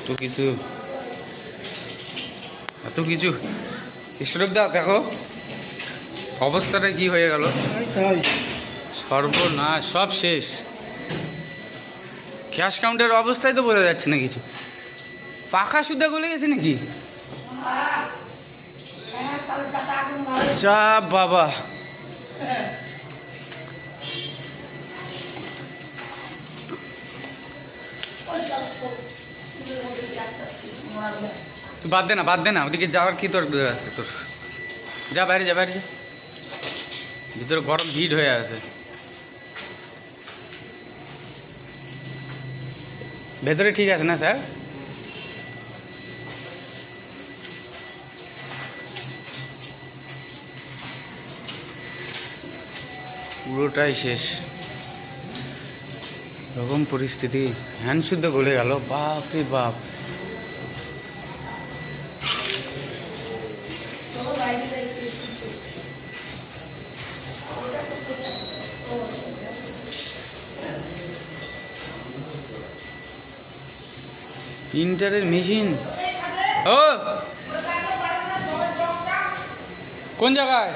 এত কিছু এত কিছু স্টোভ দা দেখো অবস্থাটা কি হয়ে গেল, সর্বনাশ, সব শেষ। ক্যাশ কাউন্টারের অবস্থায় তো বোঝা যাচ্ছে না কিছু। পাখা সুদ্ধা গলে গেছে নাকি? যা বাবা, তুই বাদ দে না, ওদিকে যাওয়ার কি তোর আছে? তোর যা বাইরে যা, বাইরে যা, ভিতরে গরম হিট হয়ে আছে। ভেতরে ঠিক আছে না স্যার? পুরোটাই শেষ, এরকম পরিস্থিতি। হ্যান্ড শুদ্ধ গলে গেল, বাপ রে বাপ। প্রিন্টারের মেশিন, ও কোন জায়গায়?